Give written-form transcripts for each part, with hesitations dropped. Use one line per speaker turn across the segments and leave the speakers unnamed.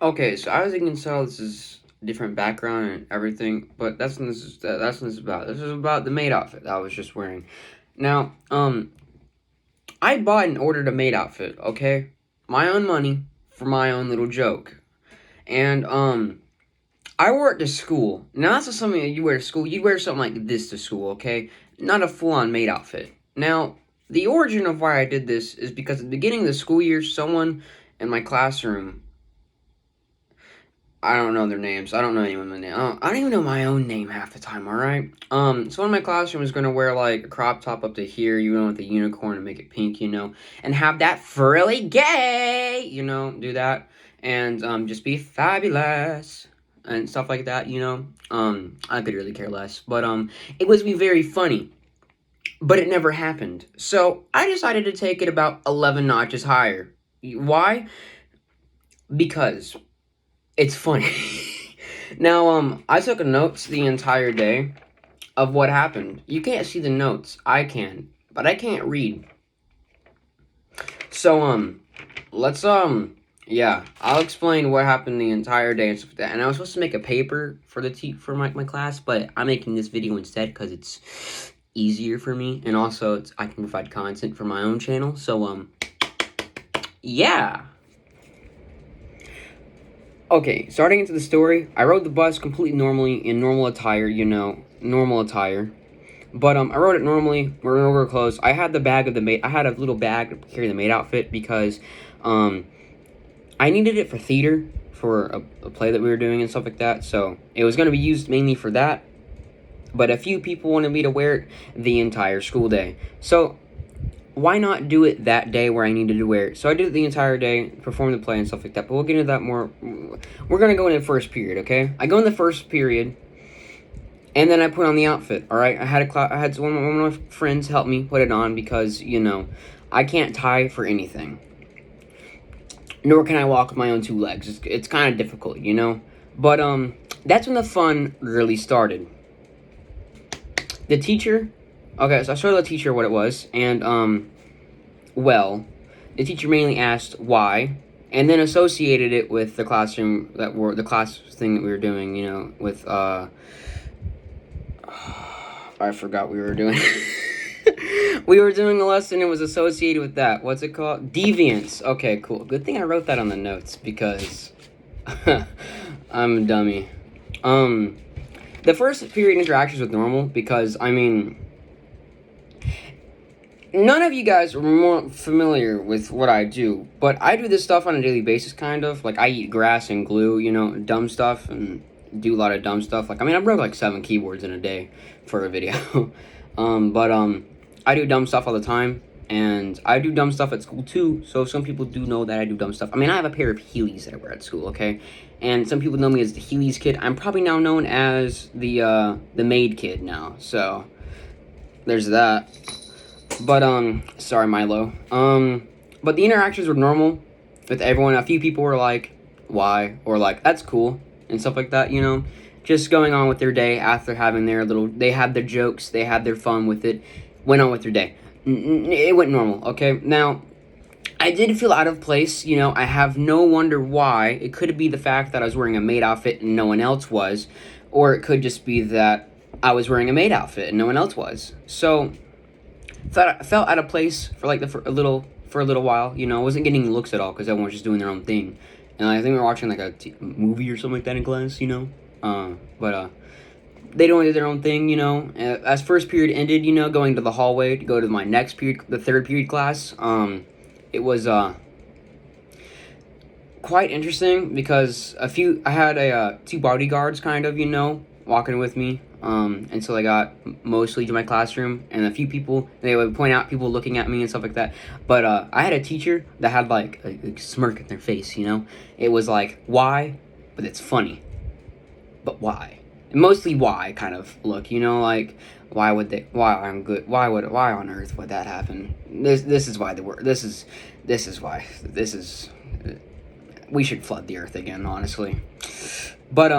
Okay, so as you can tell, this is a different background and everything, but that's what this is about. This is about the maid outfit that I was just wearing. Now, I bought and ordered a maid outfit, okay? My own money for my own little joke. And, I wore it to school. Now, that's not something that you wear to school. You'd wear something like this to school, okay? Not a full-on maid outfit. Now, the origin of why I did this is because at the beginning of the school year, someone in my classroom, I don't know their names. I don't know anyone's name. I don't even know my own name half the time, alright? Someone in my classroom was going to wear, like, a crop top up to here, with the unicorn and make it pink, and have that frilly gay, do that, and, just be fabulous, and stuff like that, I could really care less, but, it was be very funny, but it never happened, so I decided to take it about 11 notches higher. Why? Because it's funny. Now, I took notes the entire day of what happened. You can't see the notes. I can, but I can't read. So, let's, yeah, I'll explain what happened the entire day and stuff like that. And I was supposed to make a paper for my class, but I'm making this video instead because it's easier for me, and also I can provide content for my own channel. So, yeah. Okay, starting into the story, I rode the bus completely normally in normal attire, normal attire. But, I rode it normally, wearing over clothes. I had the bag of the maid, I had a little bag to carry the maid outfit because, I needed it for theater, for a play that we were doing and stuff like that. So, it was going to be used mainly for that. But a few people wanted me to wear it the entire school day. So, why not do it that day where I needed to wear it? So I did it the entire day, performed the play and stuff like that, but we'll get into that more. We're going to go in the first period, okay? I go in the first period, and then I put on the outfit, alright? I had one of my friends help me put it on because, I can't tie for anything. Nor can I walk with my own two legs. It's kind of difficult, But, that's when the fun really started. The teacher... Okay, so I showed the teacher what it was, and, well, the teacher mainly asked why, and then associated it with the classroom the class thing that we were doing, with, I forgot we were doing. We were doing a lesson, it was associated with that. What's it called? Deviance. Okay, cool. Good thing I wrote that on the notes, because I'm a dummy. The first period interactions was normal, because, none of you guys are more familiar with what I do, but I do this stuff on a daily basis, kind of. Like, I eat grass and glue, dumb stuff, and do a lot of dumb stuff. Like, I broke, like, 7 keyboards in a day for a video. I do dumb stuff all the time, and I do dumb stuff at school, too, so some people do know that I do dumb stuff. I have a pair of Heelys that I wear at school, okay? And some people know me as the Heelys kid. I'm probably now known as the maid kid now, so there's that. But, sorry, Milo. But the interactions were normal with everyone. A few people were like, why? Or like, that's cool, and stuff like that, Just going on with their day after having they had their jokes, they had their fun with it, went on with their day. It went normal, okay? Now, I did feel out of place, I have no wonder why. It could be the fact that I was wearing a maid outfit and no one else was, or it could just be that I was wearing a maid outfit and no one else was. So... I felt out of place for like for a little while, I wasn't getting looks at all because everyone was just doing their own thing, and I think we were watching like a movie or something like that in class, but they did their own thing, as first period ended, going to the hallway to go to my next period, the third period class. It was quite interesting because I had two bodyguards kind of, walking with me until I got mostly to my classroom, and a few people, they would point out people looking at me and stuff like that. But I had a teacher that had like a smirk in their face, you know. It was like, why? But it's funny. But why? And mostly why kind of look, you know, like why on earth would that happen? This is why we should flood the earth again, honestly. But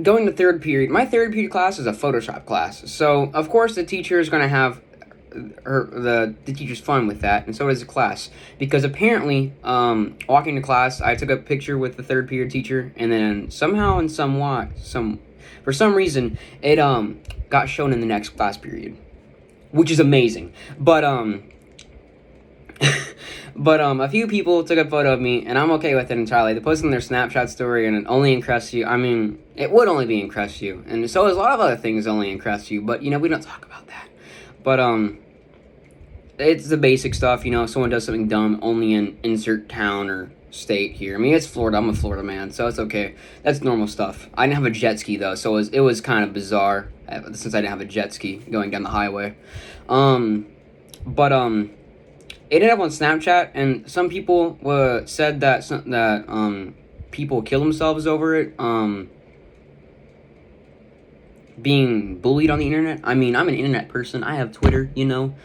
going to third period, my third period class is a Photoshop class. So of course the teacher is going to have the teacher's fun with that, and so does the class, because apparently walking to class, I took a picture with the third period teacher, and then somehow and for some reason it got shown in the next class period, which is amazing. But a few people took a photo of me, and I'm okay with it entirely. They posted on their Snapchat story, and it only encrests you. I mean, it would only be encrest you, and so is a lot of other things only encrest you, but, you know, we don't talk about that. But, it's the basic stuff, you know, if someone does something dumb, only in insert town or state here. I mean, it's Florida, I'm a Florida man, so it's okay. That's normal stuff. I didn't have a jet ski, though, so it was kind of bizarre, since I didn't have a jet ski going down the highway. It ended up on Snapchat, and some people said that people kill themselves over it, being bullied on the internet. I mean, I'm an internet person. I have Twitter, you know.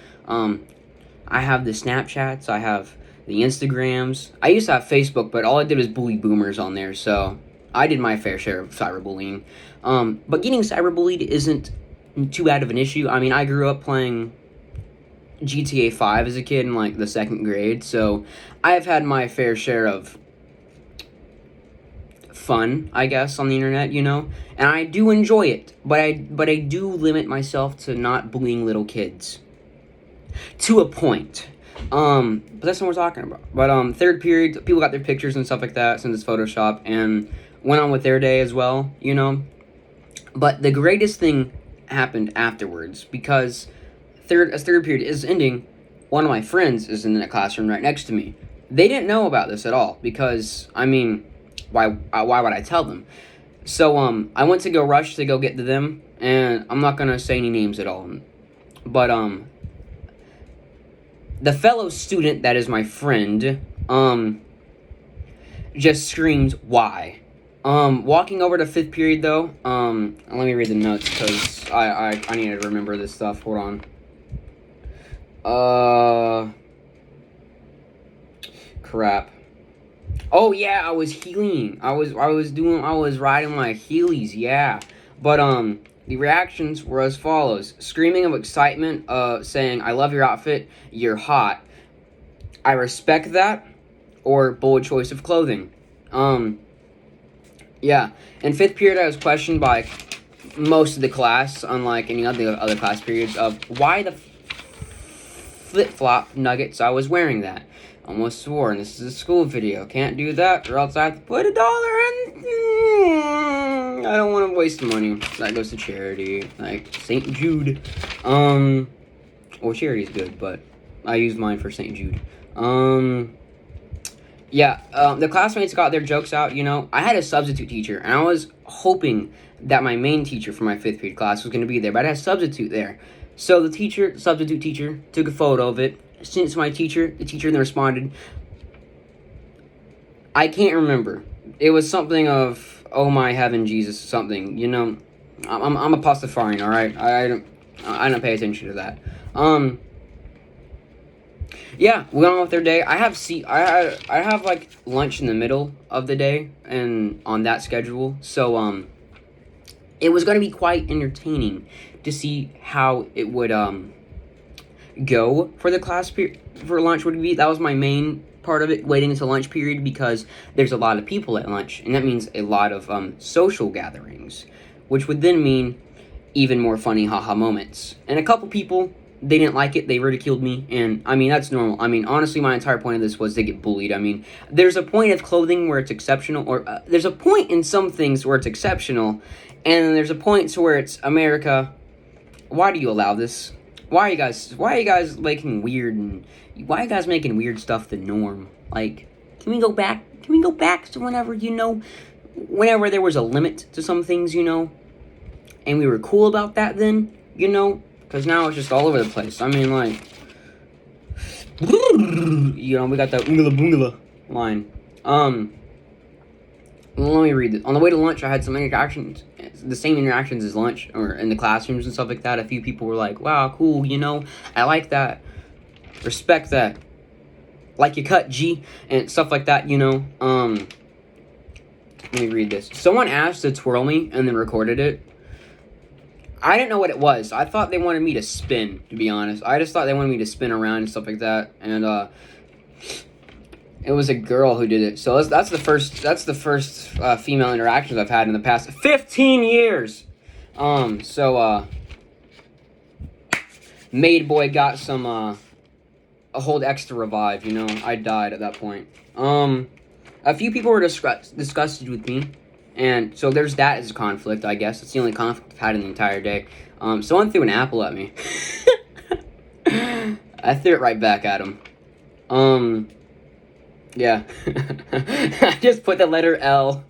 I have the Snapchats. I have the Instagrams. I used to have Facebook, but all I did was bully boomers on there, so I did my fair share of cyberbullying. But getting cyberbullied isn't too bad of an issue. I mean, I grew up playing GTA 5 as a kid in, like, the 2nd grade, so I've had my fair share of fun, I guess, on the internet, you know, and I do enjoy it, but I do limit myself to not bullying little kids. To a point. But that's what we're talking about. But, third period, people got their pictures and stuff like that, since it's Photoshop, and went on with their day as well, you know. But the greatest thing happened afterwards, because as third period is ending, one of my friends is in the classroom right next to me. They didn't know about this at all, because, I mean, why would I tell them? So, I went to go rush to go get to them, and I'm not gonna say any names at all. But, the fellow student that is my friend, just screamed, why? Walking over to 5th period, though, let me read the notes, because I need to remember this stuff. Hold on. Crap. Oh, yeah, I was healing. I was riding my Heelys, yeah. But, the reactions were as follows. Screaming of excitement, saying, I love your outfit, you're hot. I respect that, or bold choice of clothing. Yeah. In 5th period, I was questioned by most of the class, unlike any of the other class periods, of why the flip-flop nuggets I was wearing that. Almost swore, and this is a school video. Can't do that, or else I have to put $1 in. I don't want to waste money. That goes to charity, like St. Jude. Well, charity's good, but I used mine for St. Jude. Yeah, the classmates got their jokes out, you know. I had a substitute teacher, and I was hoping that my main teacher for my 5th period class was going to be there, but I had a substitute there. So the substitute teacher, took a photo of it, sent it to the teacher then responded. I can't remember. It was something of, oh my heaven, Jesus, something, you know. I'm a Pastafarian, alright? I don't pay attention to that. Yeah, we went on with their day. I have like lunch in the middle of the day and on that schedule. So it was going to be quite entertaining to see how it would go for the class for lunch would be. That was my main part of it, waiting until lunch period, because there's a lot of people at lunch, and that means a lot of social gatherings, which would then mean even more funny haha moments. And a couple people, they didn't like it, they ridiculed me, and I mean, that's normal. I mean, honestly, my entire point of this was to get bullied. I mean, there's a point of clothing where it's exceptional, or there's a point in some things where it's exceptional, and there's a point to where it's America. Why do you allow this? Why are you guys making weird, and why are you guys making weird stuff the norm? Like, can we go back to whenever, you know, whenever there was a limit to some things, you know? and we were cool about that then, you know, because now it's just all over the place. I mean, like, you know, we got that oongala boongala line. Let me read this. On the way to lunch, I had some interactions, the same interactions as lunch, or in the classrooms and stuff like that. A few people were like, wow, cool, you know, I like that, respect that, like your cut, G, and stuff like that, you know. Let me read this. Someone asked to twirl me and then recorded it. I didn't know what it was. I thought they wanted me to spin, to be honest. I just thought they wanted me to spin around and stuff like that, and, it was a girl who did it. So that's the first female interactions I've had in the past 15 years. Maid boy got some a hold extra revive, you know. I died at that point. A few people were disgusted with me, and so there's that as a conflict, I guess. It's the only conflict I've had in the entire day. Someone threw an apple at me. I threw it right back at him. Yeah. I just put the letter L.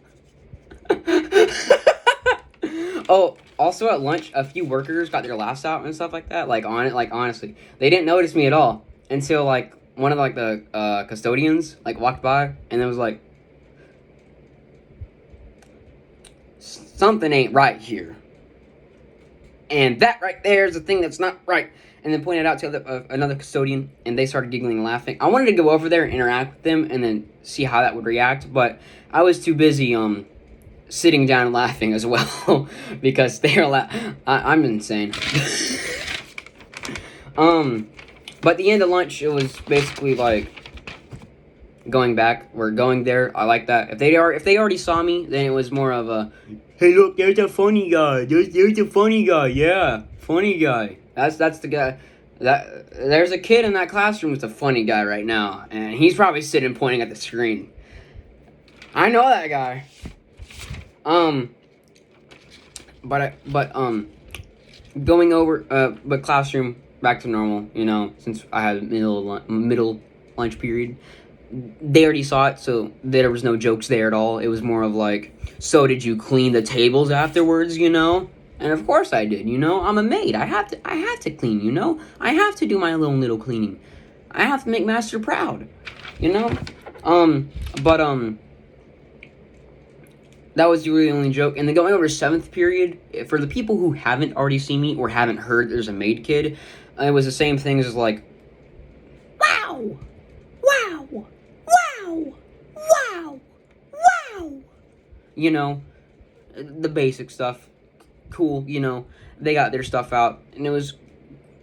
Oh, also at lunch, a few workers got their laughs out and stuff like that. Like, honestly. They didn't notice me at all until, like, one of, like, the custodians, like, walked by, and it was like, something ain't right here. And that right there is the thing that's not right. And then pointed out to another custodian, and they started giggling and laughing. I wanted to go over there and interact with them and then see how that would react, but I was too busy sitting down and laughing as well because they are I'm insane. But the end of lunch, it was basically like going back. We're going there. I like that. If they already saw me, then it was more of a, hey, look, there's a funny guy. There's a funny guy. Yeah, funny guy. That's the guy. There's a kid in that classroom that's a funny guy right now, and he's probably sitting pointing at the screen. I know that guy. Going over, but classroom back to normal. You know, since I had middle lunch period, they already saw it, so there was no jokes there at all. It was more of like, so did you clean the tables afterwards? You know. And of course I did, you know. I'm a maid. I have to clean, you know. I have to do my little cleaning. I have to make master proud, you know. That was really the only joke. And then going over 7th period, for the people who haven't already seen me or haven't heard there's a maid kid, it was the same thing as like, wow, wow, wow, wow, wow. You know, the basic stuff. Cool, you know, they got their stuff out, and it was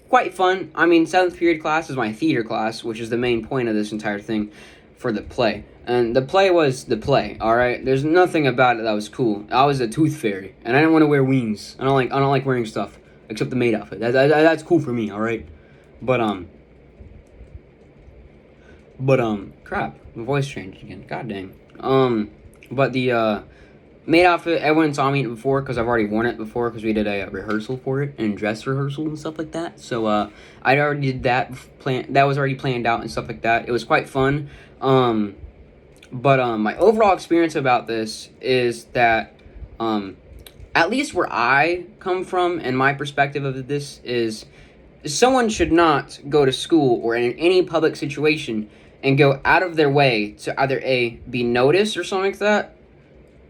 quite fun. I mean, 7th period class is my theater class, which is the main point of this entire thing for the play. And the play was the play, alright? There's nothing about it that was cool. I was a tooth fairy, and I didn't want to wear wings. I don't like wearing stuff, except the maid outfit. That's cool for me, alright? But, crap, my voice changed again. God dang. But the, maid outfit, everyone saw me in it before because I've already worn it before because we did a rehearsal for it and dress rehearsal and stuff like that. So I already did that that was already planned out and stuff like that. It was quite fun. But my overall experience about this is that at least where I come from and my perspective of this is someone should not go to school or in any public situation and go out of their way to either be noticed or something like that,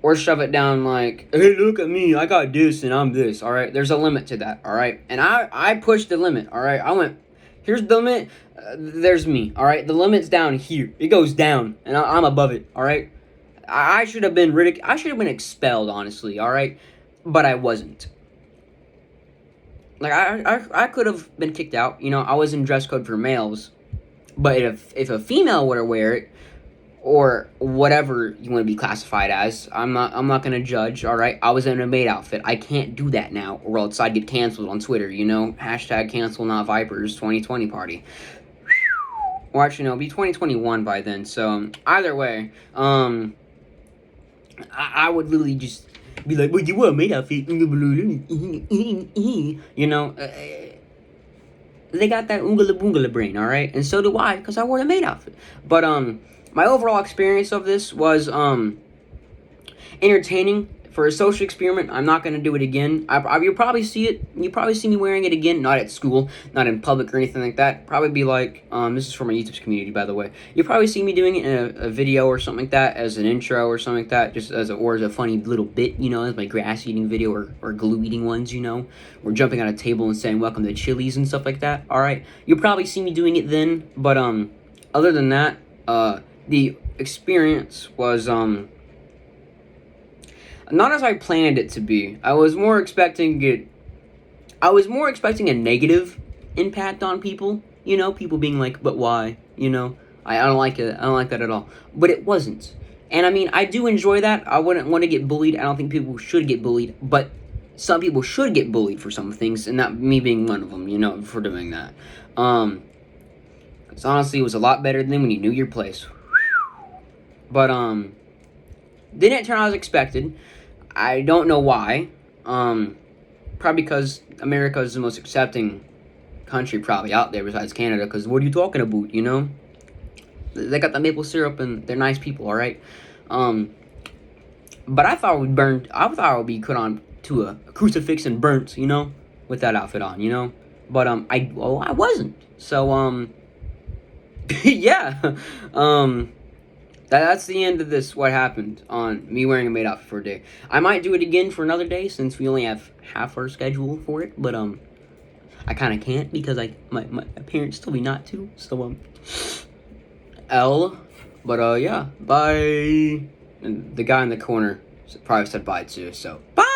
or shove it down like, hey, look at me, I got this and I'm this, alright? There's a limit to that, alright? And I pushed the limit, alright? I went, here's the limit, there's me, alright? The limit's down here. It goes down, and I'm above it, alright? I should have been I should have been expelled, honestly, alright? But I wasn't. Like, I could have been kicked out, you know, I was in dress code for males, but if a female were to wear it, or whatever you want to be classified as, I'm not gonna judge, alright? I was in a maid outfit. I can't do that now, or else I'd get canceled on Twitter, you know? Hashtag cancel not Vipers 2020 party. Or actually, no, it'll be 2021 by then, so, either way, I would literally just be like, well, you wear a maid outfit, you know? They got that oongala boongala brain, alright? And so do I, because I wore a maid outfit. But, my overall experience of this was entertaining for a social experiment, I'm not going to do it again. You'll probably see it. You probably see me wearing it again. Not at school, not in public or anything like that. Probably be like, this is for my YouTube community, by the way. You'll probably see me doing it in a video or something like that, as an intro or something like that, just as a funny little bit, you know, as my grass eating video or glue eating ones, you know, or jumping on a table and saying welcome to Chili's and stuff like that. All right, you'll probably see me doing it then. But other than that, the experience was not as I planned it to be. I was more expecting a negative impact on people. You know, people being like, "But why?" You know, I don't like it. I don't like that at all. But it wasn't. And I mean, I do enjoy that. I wouldn't want to get bullied. I don't think people should get bullied. But some people should get bullied for some things, and not me being one of them. You know, for doing that. 'Cause honestly, it was a lot better than when you knew your place. But didn't turn out as expected. I don't know why. Probably because America is the most accepting country probably out there besides Canada. Because what are you talking about, you know? They got the maple syrup and they're nice people, all right? But I thought I thought I would be put on to a crucifix and burnt, you know? With that outfit on, you know? But, I wasn't. So, yeah. That's the end of this, what happened on me wearing a MAID outfit for a day. I might do it again for another day since we only have half our schedule for it, but I kind of can't because my parents told me not to. So but yeah, bye. And the guy in the corner probably said bye too. So bye.